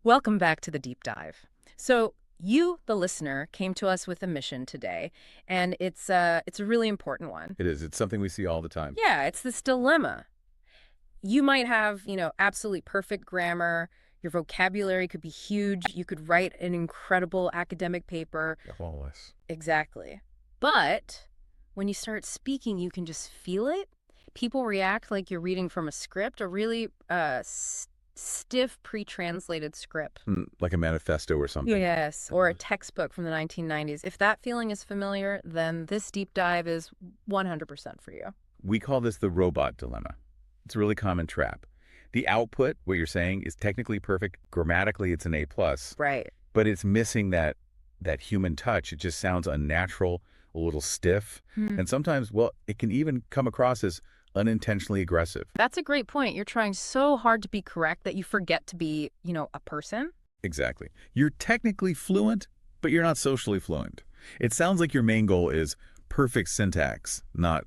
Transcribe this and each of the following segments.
Welcome back to the deep dive. So, you, the listener, came to us with a mission today, and it's a really important one. It is. It's something we see all the time. Yeah, it's this dilemma. You might have, absolutely perfect grammar. Your vocabulary could be huge. You could write an incredible academic paper. Flawless. Exactly. But when you start speaking, you can just feel it. People react like you're reading from a script, a really stiff pre-translated script. Like a manifesto or something. Yes, or a textbook from the 1990s. If that feeling is familiar, then this deep dive is 100% for you. We call this the robot dilemma. It's a really common trap. The output, what you're saying, is technically perfect. Grammatically, it's an A+, Right. but it's missing that human touch. It just sounds unnatural, a little stiff, and sometimes, well, it can even come across as unintentionally aggressive. That's a great point. You're trying so hard to be correct that you forget to be, a person. Exactly. You're technically fluent, but you're not socially fluent. It sounds like your main goal is perfect syntax, not,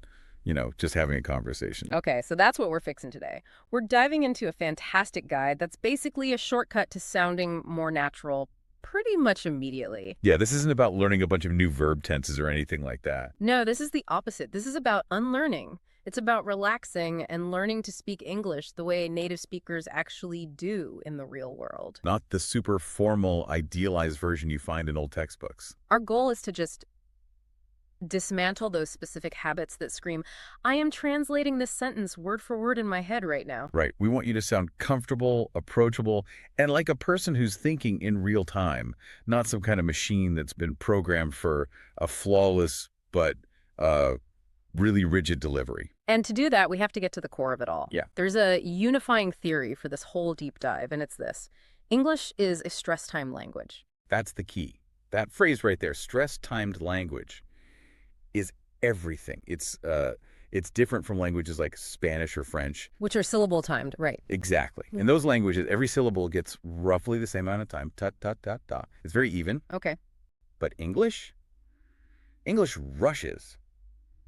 just having a conversation. Okay, so that's what we're fixing today. We're diving into a fantastic guide that's basically a shortcut to sounding more natural pretty much immediately. Yeah, this isn't about learning a bunch of new verb tenses or anything like that. No, this is the opposite. This is about unlearning. It's about relaxing and learning to speak English the way native speakers actually do in the real world. Not the super formal, idealized version you find in old textbooks. Our goal is to just dismantle those specific habits that scream, I am translating this sentence word for word in my head right now. Right. We want you to sound comfortable, approachable, and like a person who's thinking in real time, not some kind of machine that's been programmed for a flawless but really rigid delivery. And to do that, we have to get to the core of it all. Yeah. There's a unifying theory for this whole deep dive, and it's this. English is a stress-timed language. That's the key. That phrase right there, stress-timed language, is everything. It's different from languages like Spanish or French. Which are syllable timed, right? Exactly. In those languages, every syllable gets roughly the same amount of time. Tut, tut, tut, tut. It's very even. Okay. But English rushes.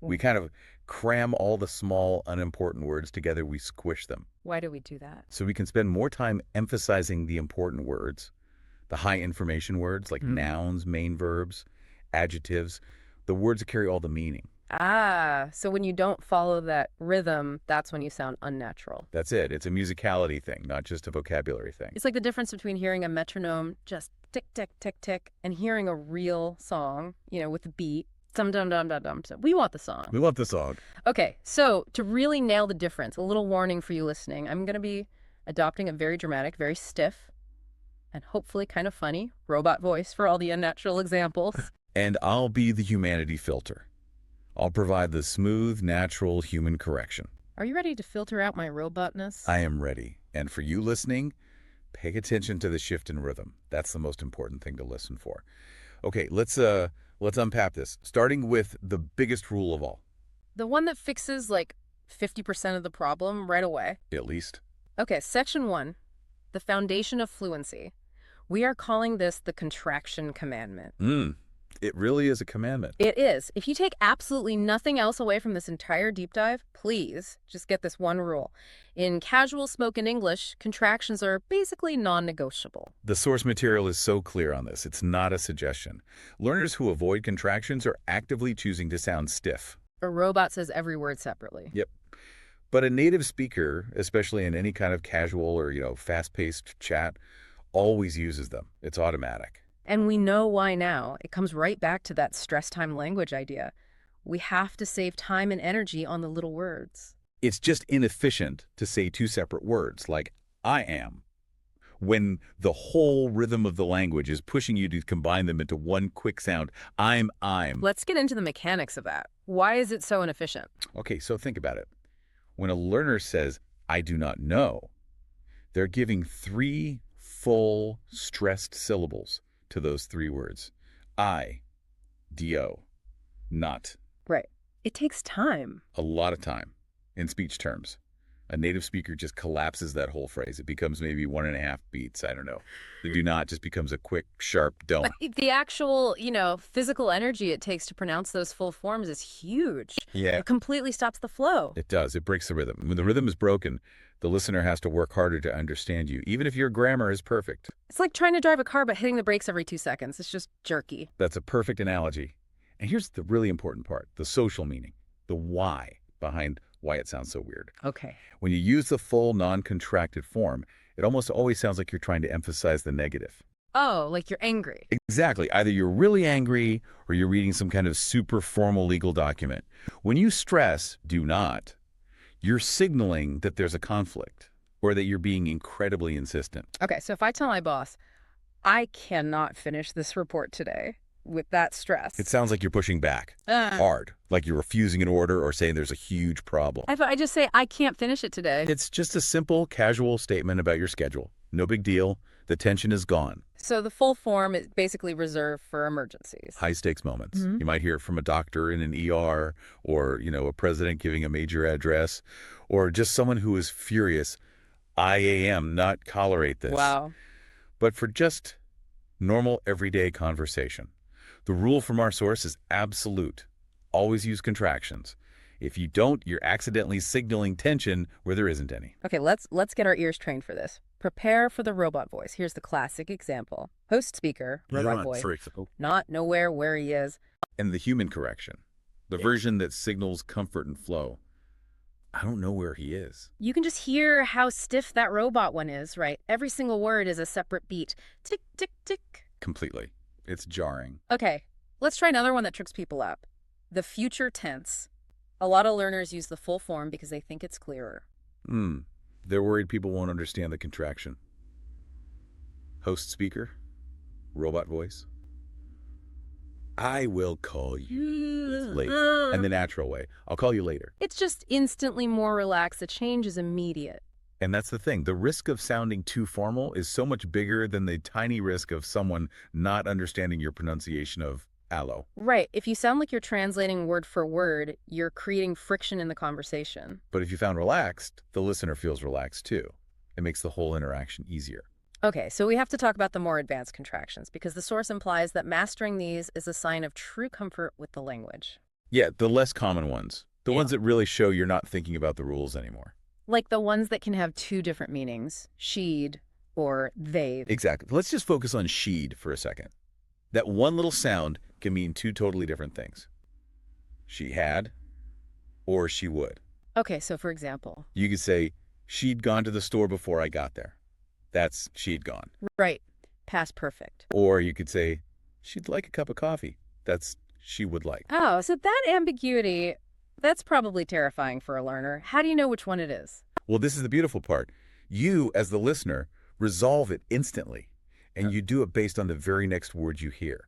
We kind of cram all the small, unimportant words together. We squish them. Why do we do that? So we can spend more time emphasizing the important words, the high information words like nouns, main verbs, adjectives, the words that carry all the meaning. Ah, so when you don't follow that rhythm, that's when you sound unnatural. That's it. It's a musicality thing, not just a vocabulary thing. It's like the difference between hearing a metronome just tick, tick, tick, tick, and hearing a real song, with a beat. Dum, dum, dum, dum, dum. We want the song. We love the song. Okay, so to really nail the difference, a little warning for you listening, I'm going to be adopting a very dramatic, very stiff, and hopefully kind of funny robot voice for all the unnatural examples. And I'll be the humanity filter. I'll provide the smooth, natural human correction. Are you ready to filter out my robotness? I am ready. And for you listening, pay attention to the shift in rhythm. That's the most important thing to listen for. Okay, let's unpack this, starting with the biggest rule of all. The one that fixes like 50% of the problem right away. At least. Okay, section 1, the foundation of fluency. We are calling this the contraction commandment. It really is a commandment. It is. If you take absolutely nothing else away from this entire deep dive, please just get this one rule. In casual spoken English, contractions are basically non-negotiable. The source material is so clear on this. It's not a suggestion. Learners who avoid contractions are actively choosing to sound stiff. A robot says every word separately. Yep. But a native speaker, especially in any kind of casual or, fast-paced chat, always uses them. It's automatic. And we know why now. It comes right back to that stress time language idea. We have to save time and energy on the little words. It's just inefficient to say two separate words like I am, when the whole rhythm of the language is pushing you to combine them into one quick sound, I'm. Let's get into the mechanics of that. Why is it so inefficient? Okay, so think about it. When a learner says, I do not know, they're giving 3 full stressed syllables to those 3 words. I, D-O, not. Right. It takes time. A lot of time in speech terms. A native speaker just collapses that whole phrase. It becomes maybe 1.5 beats. I don't know. The do not just becomes a quick, sharp don't. The actual, physical energy it takes to pronounce those full forms is huge. Yeah, It completely stops the flow. it does. It breaks the rhythm. When the rhythm is broken, the listener has to work harder to understand you, even if your grammar is perfect. It's like trying to drive a car but hitting the brakes every 2 seconds. It's just jerky. That's a perfect analogy. And here's the really important part, the social meaning, the why behind why it sounds so weird. Okay. When you use the full non-contracted form, it almost always sounds like you're trying to emphasize the negative. Oh, like you're angry. Exactly. Either you're really angry or you're reading some kind of super formal legal document. When you stress do not, you're signaling that there's a conflict or that you're being incredibly insistent. Okay, so if I tell my boss, I cannot finish this report today with that stress. It sounds like you're pushing back Uh, hard, like you're refusing an order or saying there's a huge problem. I just say, I can't finish it today. It's just a simple, casual statement about your schedule. No big deal. The tension is gone. So the full form is basically reserved for emergencies. High-stakes moments. Mhm. You might hear from a doctor in an ER or, a president giving a major address or just someone who is furious. I am not tolerate this. Wow. But for just normal, everyday conversation, the rule from our source is absolute. Always use contractions. If you don't, you're accidentally signaling tension where there isn't any. Okay, let's get our ears trained for this. Prepare for the robot voice. Here's the classic example. Host speaker, robot voice. Not nowhere where he is. And the human correction, the version that signals comfort and flow. I don't know where he is. You can just hear how stiff that robot one is, right? Every single word is a separate beat. Tick, tick, tick. Completely. It's jarring. Okay, let's try another one that tricks people up. The future tense. A lot of learners use the full form because they think it's clearer. They're worried people won't understand the contraction. Host speaker, robot voice. I will call you late. And the natural way. I'll call you later. It's just instantly more relaxed. The change is immediate. And that's the thing. The risk of sounding too formal is so much bigger than the tiny risk of someone not understanding your pronunciation of aloe. Right. If you sound like you're translating word for word, you're creating friction in the conversation. But if you sound relaxed, the listener feels relaxed too. It makes the whole interaction easier. Okay, so we have to talk about the more advanced contractions because the source implies that mastering these is a sign of true comfort with the language. Yeah, the less common ones. The Yeah. ones that really show you're not thinking about the rules anymore. Like the ones that can have two different meanings, she'd or they. Exactly. Let's just focus on she'd for a second. That one little sound can mean two totally different things. She had or she would. Okay, so for example. You could say, she'd gone to the store before I got there. That's she'd gone. Right. Past perfect. Or you could say, she'd like a cup of coffee. That's she would like. Oh, so that ambiguity, that's probably terrifying for a learner. How do you know which one it is? Well, this is the beautiful part. You, as the listener, resolve it instantly. And you do it based on the very next word you hear.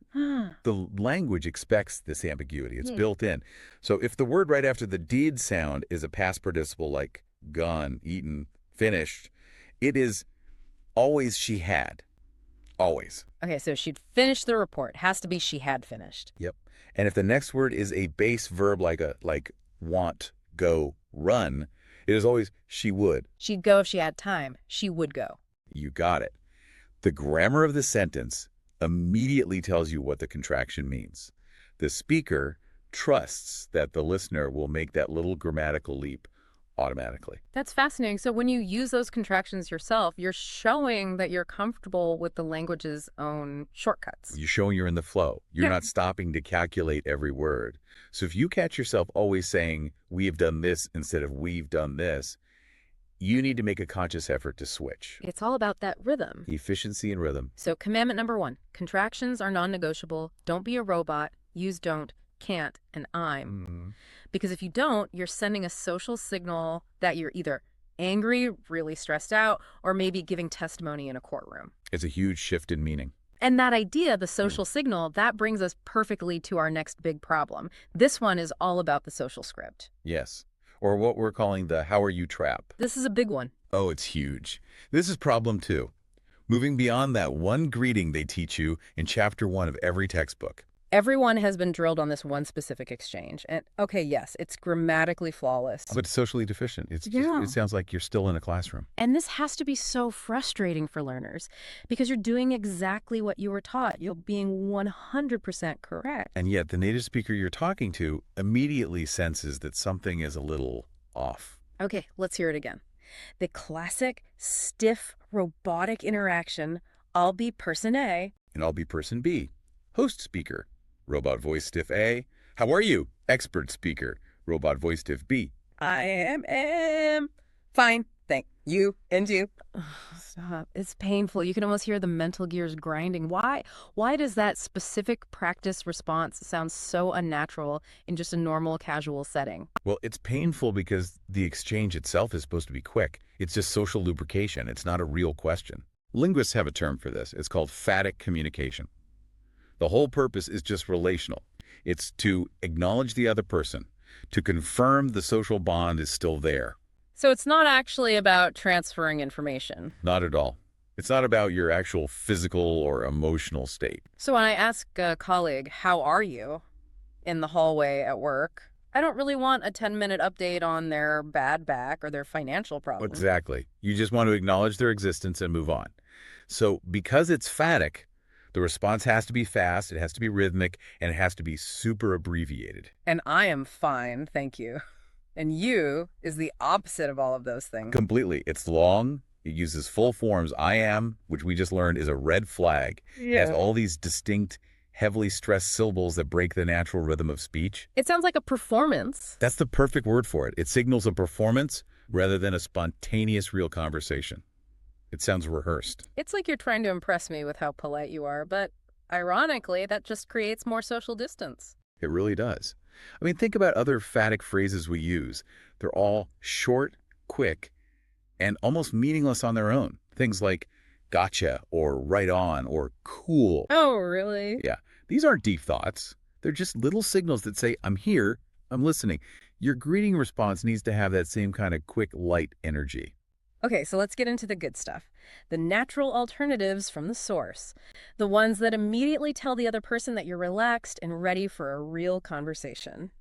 The language expects this ambiguity. It's built in. So if the word right after the did sound is a past participle like gone, eaten, finished, it is always she had. Always. Okay, so she'd finished the report. Has to be she had finished. Yep. And if the next word is a base verb like want, go, run, it is always she would. She'd go if she had time. She would go. You got it. The grammar of the sentence immediately tells you what the contraction means. The speaker trusts that the listener will make that little grammatical leap automatically. That's fascinating. So when you use those contractions yourself, you're showing that you're comfortable with the language's own shortcuts. You're showing you're in the flow. You're Yeah. not stopping to calculate every word. So if you catch yourself always saying, we've done this instead of we've done this, you need to make a conscious effort to switch. It's all about that rhythm. Efficiency and rhythm. So commandment number 1, contractions are non-negotiable. Don't be a robot. Use don't, can't, and I'm. Because if you don't, you're sending a social signal that you're either angry, really stressed out, or maybe giving testimony in a courtroom. It's a huge shift in meaning. And that idea, the social signal, that brings us perfectly to our next big problem. This one is all about the social script. Yes. Or what we're calling the how are you trap. This is a big one. Oh, it's huge. This is problem 2. Moving beyond that one greeting they teach you in chapter 1 of every textbook. Everyone has been drilled on this one specific exchange. And okay, yes, it's grammatically flawless. But it's socially deficient. Yeah. It sounds like you're still in a classroom. And this has to be so frustrating for learners because you're doing exactly what you were taught. You're being 100% correct. And yet the native speaker you're talking to immediately senses that something is a little off. Okay, let's hear it again. The classic, stiff, robotic interaction. I'll be person A. And I'll be person B, host speaker, robot voice stiff A. How are you? Expert speaker, robot voice stiff B. I am fine, thank you, and you. Ugh, stop. It's painful. You can almost hear the mental gears grinding. Why does that specific practice response sound so unnatural in just a normal, casual setting? Well, it's painful because the exchange itself is supposed to be quick. It's just social lubrication. It's not a real question. Linguists have a term for this. It's called phatic communication. The whole purpose is just relational. It's to acknowledge the other person, to confirm the social bond is still there. So it's not actually about transferring information. Not at all. It's not about your actual physical or emotional state. So when I ask a colleague, how are you, in the hallway at work, I don't really want a 10-minute update on their bad back or their financial problems. Exactly. You just want to acknowledge their existence and move on. So because it's phatic, the response has to be fast, it has to be rhythmic, and it has to be super abbreviated. And I am fine, thank you. And you is the opposite of all of those things. Completely. It's long. It uses full forms. I am, which we just learned is a red flag. It has all these distinct, heavily stressed syllables that break the natural rhythm of speech. It sounds like a performance. That's the perfect word for it. It signals a performance rather than a spontaneous real conversation. It sounds rehearsed. It's like you're trying to impress me with how polite you are, but ironically, that just creates more social distance. It really does. I mean, think about other phatic phrases we use. They're all short, quick, and almost meaningless on their own. Things like gotcha or right on or cool. Oh, really? Yeah, these aren't deep thoughts. They're just little signals that say, I'm here, I'm listening. Your greeting response needs to have that same kind of quick, light energy. Okay, so let's get into the good stuff. The natural alternatives from the source. The ones that immediately tell the other person that you're relaxed and ready for a real conversation.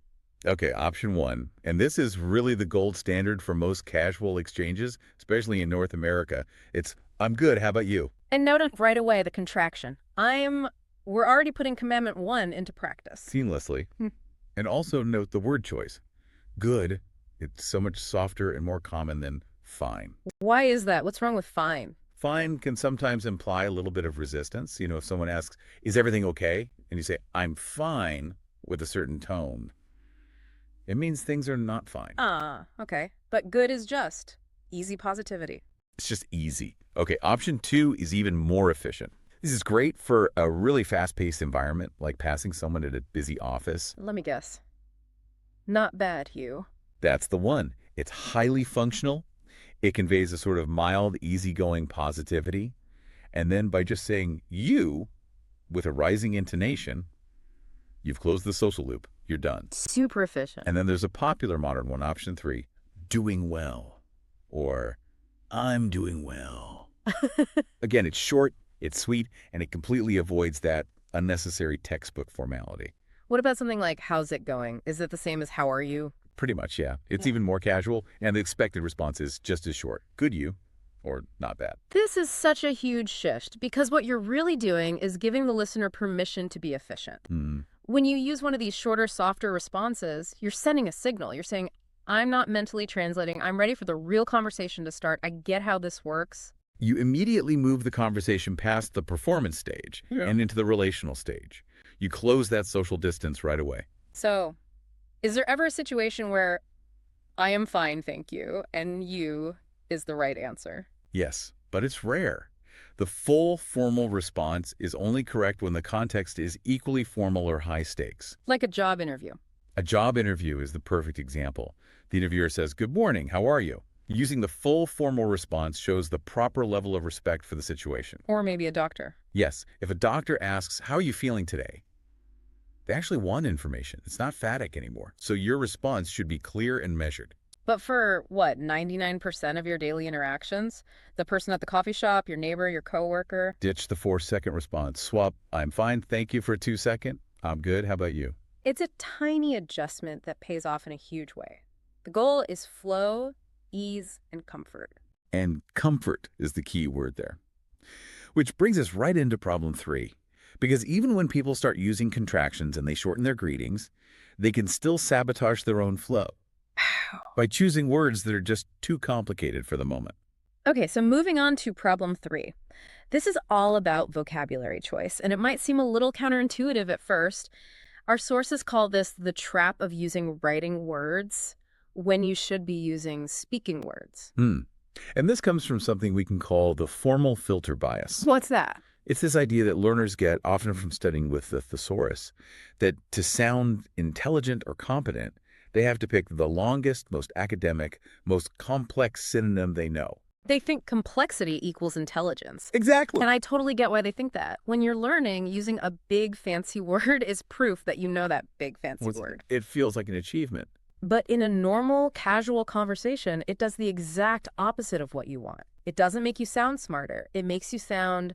Okay, option one, and this is really the gold standard for most casual exchanges, especially in North America. It's, I'm good, how about you? And note right away the contraction. We're already putting commandment 1 into practice. Seamlessly. And also note the word choice. Good, it's so much softer and more common than fine. Why is that? What's wrong with fine? Fine can sometimes imply a little bit of resistance. You know, if someone asks, is everything okay? And you say, I'm fine, with a certain tone. It means things are not fine. Okay. But good is just easy positivity. It's just easy. Okay, option 2 is even more efficient. This is great for a really fast-paced environment, like passing someone at a busy office. Let me guess. Not bad, Hugh. That's the one. It's highly functional. It conveys a sort of mild, easygoing positivity. And then by just saying you with a rising intonation, you've closed the social loop. You're done. Super efficient. And then there's a popular modern one, option 3, doing well, or I'm doing well. Again, it's short, it's sweet, and it completely avoids that unnecessary textbook formality. What about something like, how's it going? Is it the same as how are you? Pretty much, yeah. It's even more casual, and the expected response is just as short. Good you, or not bad. This is such a huge shift because what you're really doing is giving the listener permission to be efficient. When you use one of these shorter, softer responses, you're sending a signal. You're saying, I'm not mentally translating. I'm ready for the real conversation to start. I get how this works. You immediately move the conversation past the performance stage and into the relational stage. You close that social distance right away. So, is there ever a situation where I am fine, thank you, and you is the right answer? Yes, but it's rare. The full formal response is only correct when the context is equally formal or high stakes. Like a job interview. A job interview is the perfect example. The interviewer says, good morning, how are you? Using the full formal response shows the proper level of respect for the situation. Or maybe a doctor. Yes, if a doctor asks, how are you feeling today? They actually want information. It's not phatic anymore. So your response should be clear and measured. But for, what, 99% of your daily interactions? The person at the coffee shop, your neighbor, your coworker? Ditch the 4-second response. Swap, I'm fine, thank you for a 2-second. I'm good. How about you? It's a tiny adjustment that pays off in a huge way. The goal is flow, ease, and comfort. And comfort is the key word there. Which brings us right into problem 3. Because even when people start using contractions and they shorten their greetings, they can still sabotage their own flow by choosing words that are just too complicated for the moment. Okay, so moving on to problem 3. This is all about vocabulary choice, and it might seem a little counterintuitive at first. Our sources call this the trap of using writing words when you should be using speaking words. And this comes from something we can call the formal filter bias. What's that? It's this idea that learners get, often from studying with the thesaurus, that to sound intelligent or competent, they have to pick the longest, most academic, most complex synonym they know. They think complexity equals intelligence. Exactly. And I totally get why they think that. When you're learning, using a big fancy word is proof that you know that big fancy word. It feels like an achievement. But in a normal, casual conversation, it does the exact opposite of what you want. It doesn't make you sound smarter. It makes you sound,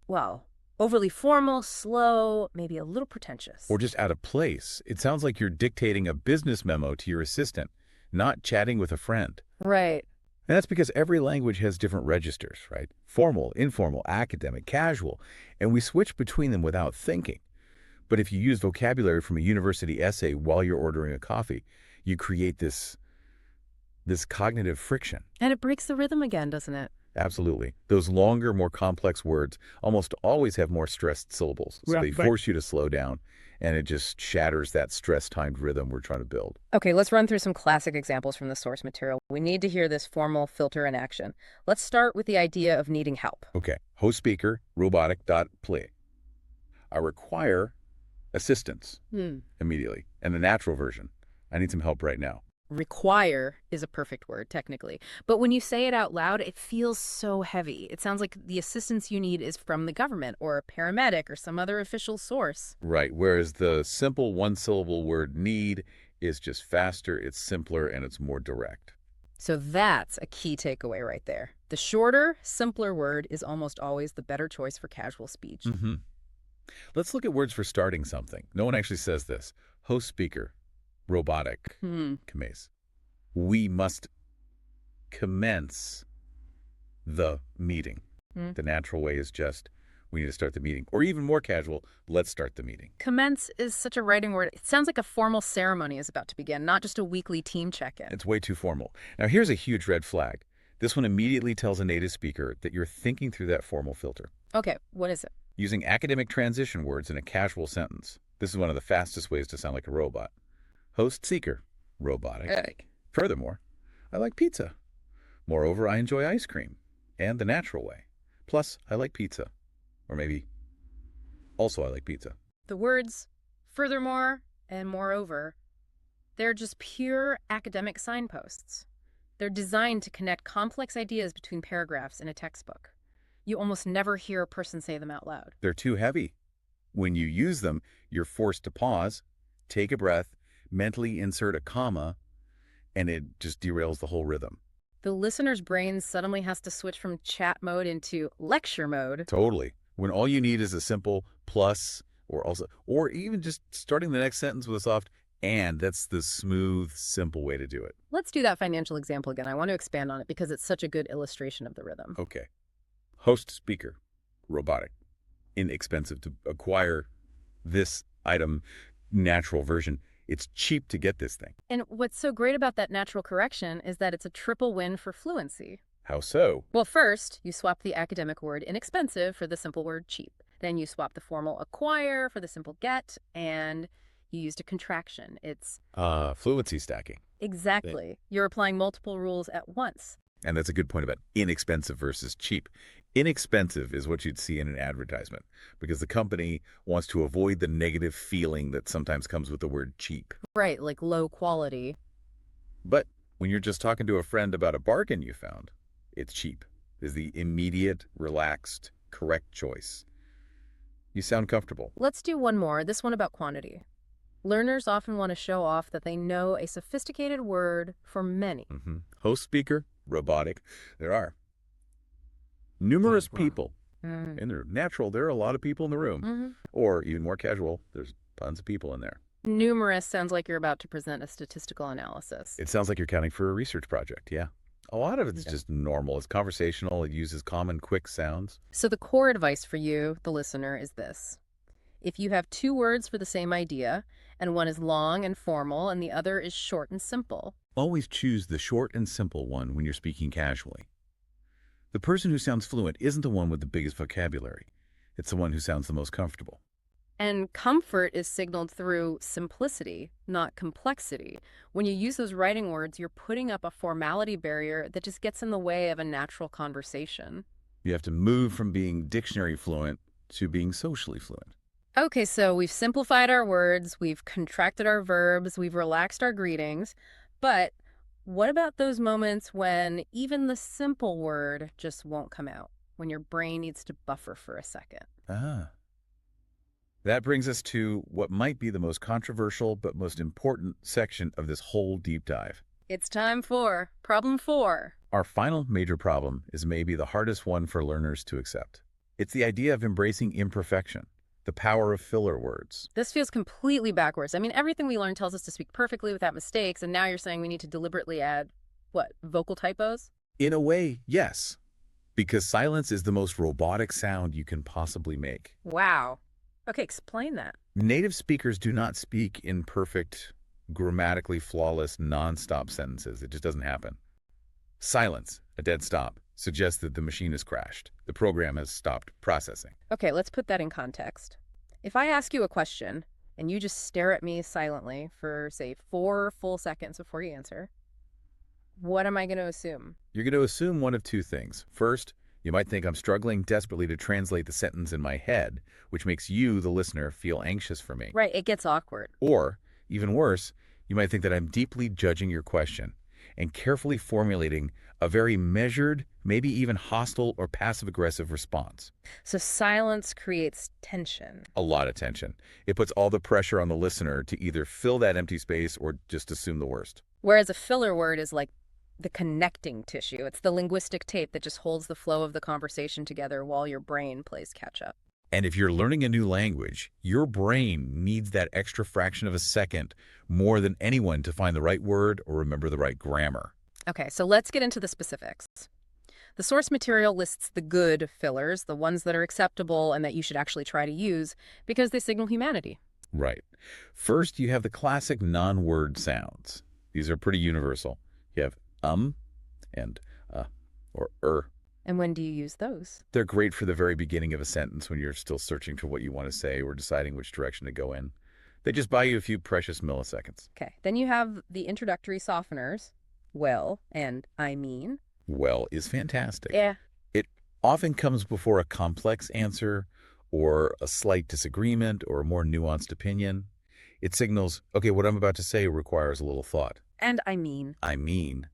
well, overly formal, slow, maybe a little pretentious. Or just out of place. It sounds like you're dictating a business memo to your assistant, not chatting with a friend. Right. And that's because every language has different registers, right? Formal, informal, academic, casual. And we switch between them without thinking. But if you use vocabulary from a university essay while you're ordering a coffee, you create this cognitive friction. And it breaks the rhythm again, doesn't it? Absolutely. Those longer, more complex words almost always have more stressed syllables. So they force you to slow down, and it just shatters that stress-timed rhythm we're trying to build. Okay, let's run through some classic examples from the source material. We need to hear this formal filter in action. Let's start with the idea of needing help. Okay. Host speaker, robotic.play. I require assistance immediately. And the natural version, I need some help right now. Require is a perfect word, technically. But when you say it out loud, it feels so heavy. It sounds like the assistance you need is from the government or a paramedic or some other official source. Right, whereas the simple one-syllable word need is just faster, it's simpler, and it's more direct. So that's a key takeaway right there. The shorter, simpler word is almost always the better choice for casual speech. Let's look at words for starting something. No one actually says this. Host speaker, robotic, commence. We must commence the meeting. The natural way is just, we need to start the meeting. Or even more casual, let's start the meeting. Commence is such a writing word. It sounds like a formal ceremony is about to begin, not just a weekly team check-in. It's way too formal. Now here's a huge red flag. This one immediately tells a native speaker that you're thinking through that formal filter. Okay, what is it? Using academic transition words in a casual sentence. This is one of the fastest ways to sound like a robot. Host seeker, robotic. Furthermore, I like pizza. Moreover, I enjoy ice cream, and the natural way. Plus, I like pizza. Or maybe, also I like pizza. The words furthermore and moreover, they're just pure academic signposts. They're designed to connect complex ideas between paragraphs in a textbook. You almost never hear a person say them out loud. They're too heavy. When you use them, you're forced to pause, take a breath, mentally insert a comma, and it just derails the whole rhythm. The listener's brain suddenly has to switch from chat mode into lecture mode. Totally. When all you need is a simple plus or even just starting the next sentence with a soft and. That's the smooth, simple way to do it. Let's do that financial example again. I want to expand on it because it's such a good illustration of the rhythm. Okay. Host speaker, robotic, inexpensive to acquire this item, natural version. It's cheap to get this thing. And what's so great about that natural correction is that it's a triple win for fluency. How so? Well, first, you swap the academic word inexpensive for the simple word cheap. Then you swap the formal acquire for the simple get, and you used a contraction. It's fluency stacking. Exactly. You're applying multiple rules at once. And that's a good point about inexpensive versus cheap. Inexpensive is what you'd see in an advertisement because the company wants to avoid the negative feeling that sometimes comes with the word cheap. Right, like low quality. But when you're just talking to a friend about a bargain you found, it's cheap. Is the immediate, relaxed, correct choice. You sound comfortable. Let's do one more, this one about quantity. Learners often want to show off that they know a sophisticated word for many. Host speaker, robotic. There are numerous people Mm. In the natural, there are a lot of people in the room. Hmm. Or even more casual, there's tons of people in there. Numerous sounds like you're about to present a statistical analysis. It sounds like you're counting for a research project, yeah. A lot of it's Yeah. just normal. It's conversational. It uses common, quick sounds. So the core advice for you, the listener, is this. If you have two words for the same idea, and one is long and formal and the other is short and simple. Always choose the short and simple one when you're speaking casually. The person who sounds fluent isn't the one with the biggest vocabulary. It's the one who sounds the most comfortable. And comfort is signaled through simplicity, not complexity. When you use those writing words, you're putting up a formality barrier that just gets in the way of a natural conversation. You have to move from being dictionary fluent to being socially fluent. Okay, so we've simplified our words, we've contracted our verbs, we've relaxed our greetings, but what about those moments when even the simple word just won't come out, when your brain needs to buffer for a second? Ah. That brings us to what might be the most controversial but most important section of this whole deep dive. It's time for problem 4. Our final major problem is maybe the hardest one for learners to accept. It's the idea of embracing imperfection, the power of filler words. This feels completely backwards. I mean, everything we learn tells us to speak perfectly without mistakes, and now you're saying we need to deliberately add, what, vocal typos? In a way, yes, because silence is the most robotic sound you can possibly make. Wow. Okay, explain that. Native speakers do not speak in perfect, grammatically flawless, non-stop sentences. It just doesn't happen. Silence, a dead stop, suggests that the machine has crashed. The program has stopped processing. Okay, let's put that in context. If I ask you a question and you just stare at me silently for, say, 4 full seconds before you answer, what am I going to assume? You're going to assume one of two things. First, you might think I'm struggling desperately to translate the sentence in my head, which makes you, the listener, feel anxious for me. Right, it gets awkward. Or, even worse, you might think that I'm deeply judging your question and carefully formulating a very measured, maybe even hostile or passive-aggressive response. So silence creates tension. A lot of tension. It puts all the pressure on the listener to either fill that empty space or just assume the worst. Whereas a filler word is like the connecting tissue. It's the linguistic tape that just holds the flow of the conversation together while your brain plays catch up. And if you're learning a new language, your brain needs that extra fraction of a second more than anyone to find the right word or remember the right grammar. Okay, so let's get into the specifics. The source material lists the good fillers, the ones that are acceptable and that you should actually try to use because they signal humanity. Right. First, you have the classic non-word sounds. These are pretty universal. You have and or. And when do you use those? They're great for the very beginning of a sentence when you're still searching for what you want to say or deciding which direction to go in. They just buy you a few precious milliseconds. Okay, then you have the introductory softeners, well and I mean. Well is fantastic. Yeah. It often comes before a complex answer or a slight disagreement or a more nuanced opinion. It signals, okay, what I'm about to say requires a little thought. And I mean. I mean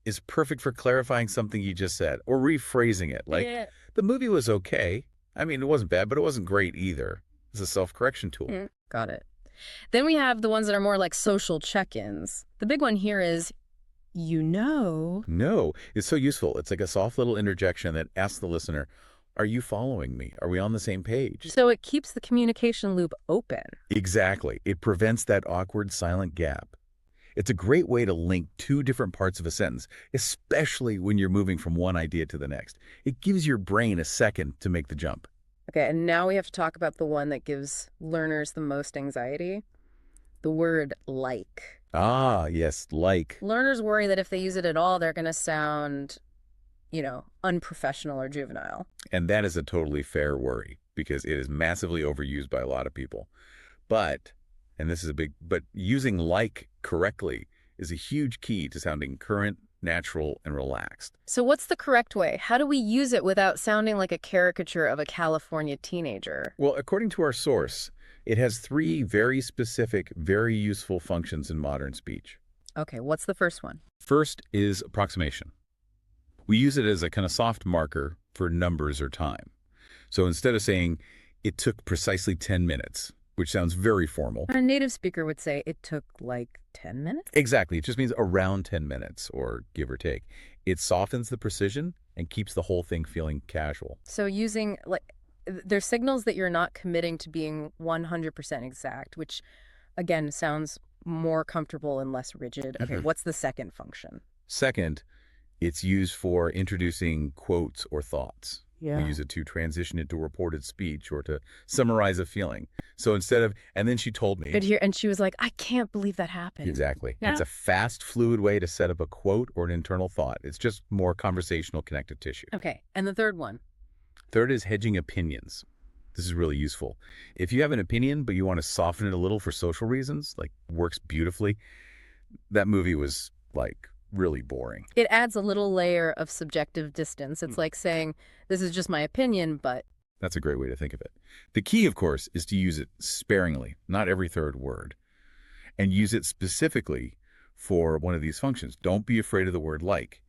is perfect for clarifying something you just said or rephrasing it. Like, Yeah. the movie was okay. I mean, it wasn't bad, but it wasn't great either. It's a self-correction tool. Got it. Then we have the ones that are more like social check-ins. The big one here is, No, it's so useful. It's like a soft little interjection that asks the listener, are you following me? Are we on the same page? So it keeps the communication loop open. Exactly. It prevents that awkward silent gap. It's a great way to link two different parts of a sentence, especially when you're moving from one idea to the next. It gives your brain a second to make the jump. Okay, and now we have to talk about the one that gives learners the most anxiety. The word like. Ah, yes, like. Learners worry that if they use it at all, they're going to sound, unprofessional or juvenile. And that is a totally fair worry because it is massively overused by a lot of people. But, and this is but using like correctly is a huge key to sounding current, natural, and relaxed. So what's the correct way? How do we use it without sounding like a caricature of a California teenager? Well, according to our source, it has 3 very specific, very useful functions in modern speech. Okay, what's the first one? First is approximation. We use it as a kind of soft marker for numbers or time. So instead of saying, it took precisely 10 minutes, which sounds very formal. A native speaker would say it took like 10 minutes? Exactly. It just means around 10 minutes or give or take. It softens the precision and keeps the whole thing feeling casual. So using, like, there's signals that you're not committing to being 100% exact, which, again, sounds more comfortable and less rigid. Okay, what's the second function? Second, it's used for introducing quotes or thoughts. We Yeah. use it to transition into reported speech or to summarize a feeling. So instead of, and then she told me. Good here. And she was like, I can't believe that happened. Exactly. Yeah. It's a fast, fluid way to set up a quote or an internal thought. It's just more conversational connective tissue. Okay, and the third one? Third is hedging opinions. This is really useful. If you have an opinion, but you want to soften it a little for social reasons, like works beautifully, that movie was like really boring. It adds a little layer of subjective distance. It's like saying, this is just my opinion, but... That's a great way to think of it. The key, of course, is to use it sparingly, not every third word, and use it specifically for one of these functions. Don't be afraid of the word like.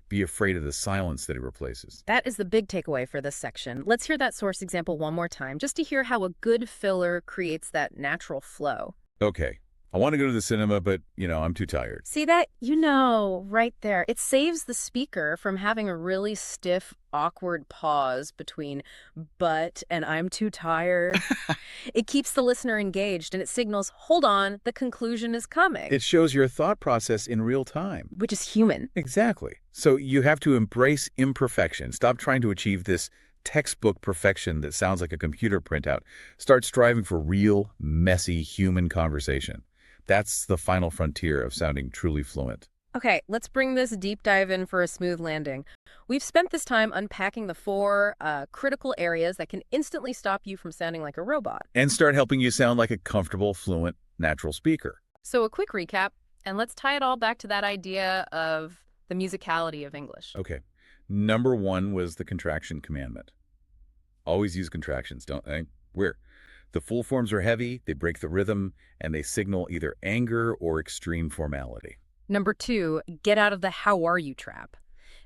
Be afraid of the silence that it replaces. That is the big takeaway for this section. Let's hear that source example one more time, just to hear how a good filler creates that natural flow. Okay, I want to go to the cinema, but, I'm too tired. See that? Right there. It saves the speaker from having a really stiff, awkward pause between but and I'm too tired. It keeps the listener engaged and it signals, hold on, the conclusion is coming. It shows your thought process in real time. Which is human. Exactly. So you have to embrace imperfection. Stop trying to achieve this textbook perfection that sounds like a computer printout. Start striving for real, messy human conversation. That's the final frontier of sounding truly fluent. Okay, let's bring this deep dive in for a smooth landing. We've spent this time unpacking the four critical areas that can instantly stop you from sounding like a robot. And start helping you sound like a comfortable, fluent, natural speaker. So a quick recap, and let's tie it all back to that idea of the musicality of English. Okay. Number 1 was the contraction commandment. Always use contractions, don't they? The full forms are heavy, they break the rhythm, and they signal either anger or extreme formality. Number 2, get out of the how are you trap.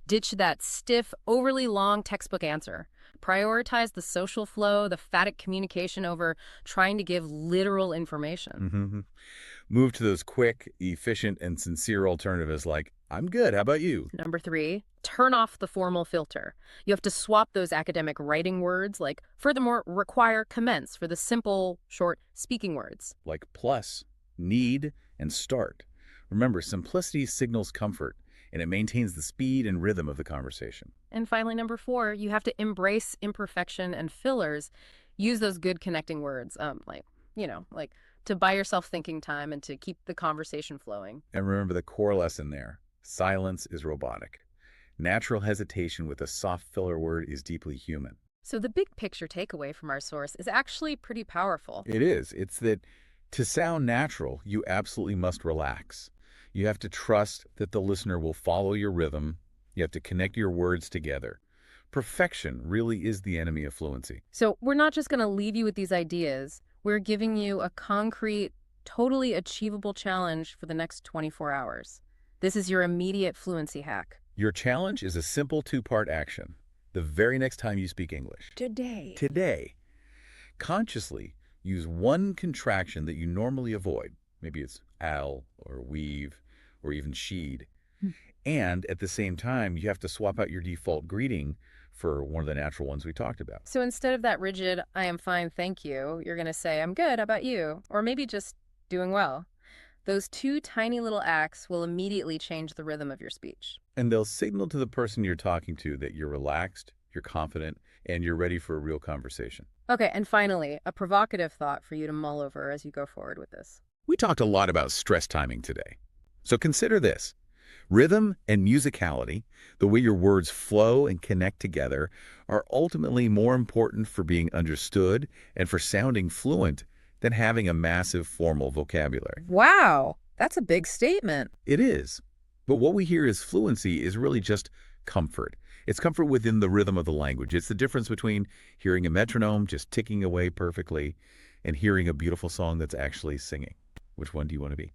Ditch that stiff, overly long textbook answer. Prioritize the social flow, the phatic communication over trying to give literal information. Move to those quick, efficient, and sincere alternatives like, I'm good, how about you? Number 3, turn off the formal filter. You have to swap those academic writing words like, furthermore, require commence for the simple, short speaking words. Like plus, need, and start. Remember, simplicity signals comfort, and it maintains the speed and rhythm of the conversation. And finally, number 4, you have to embrace imperfection and fillers. Use those good connecting words, like to buy yourself thinking time and to keep the conversation flowing. And remember the core lesson there. Silence is robotic. Natural hesitation with a soft filler word is deeply human. So the big picture takeaway from our source is actually pretty powerful. It is. It's that to sound natural, you absolutely must relax. You have to trust that the listener will follow your rhythm. You have to connect your words together. Perfection really is the enemy of fluency. So we're not just going to leave you with these ideas. We're giving you a concrete, totally achievable challenge for the next 24 hours. This is your immediate fluency hack. Your challenge is a simple 2-part action. The very next time you speak English. Today. Consciously use one contraction that you normally avoid. Maybe it's al or weave or even she'd. And at the same time, you have to swap out your default greeting for one of the natural ones we talked about. So instead of that rigid, I am fine, thank you, you're going to say, I'm good, how about you? Or maybe just doing well. Those 2 tiny little acts will immediately change the rhythm of your speech. And they'll signal to the person you're talking to that you're relaxed, you're confident, and you're ready for a real conversation. Okay, and finally, a provocative thought for you to mull over as you go forward with this. We talked a lot about stress timing today. So consider this. Rhythm and musicality, the way your words flow and connect together, are ultimately more important for being understood and for sounding fluent than having a massive formal vocabulary. Wow, that's a big statement. It is. But what we hear as fluency is really just comfort. It's comfort within the rhythm of the language. It's the difference between hearing a metronome just ticking away perfectly and hearing a beautiful song that's actually singing. Which one do you want to be?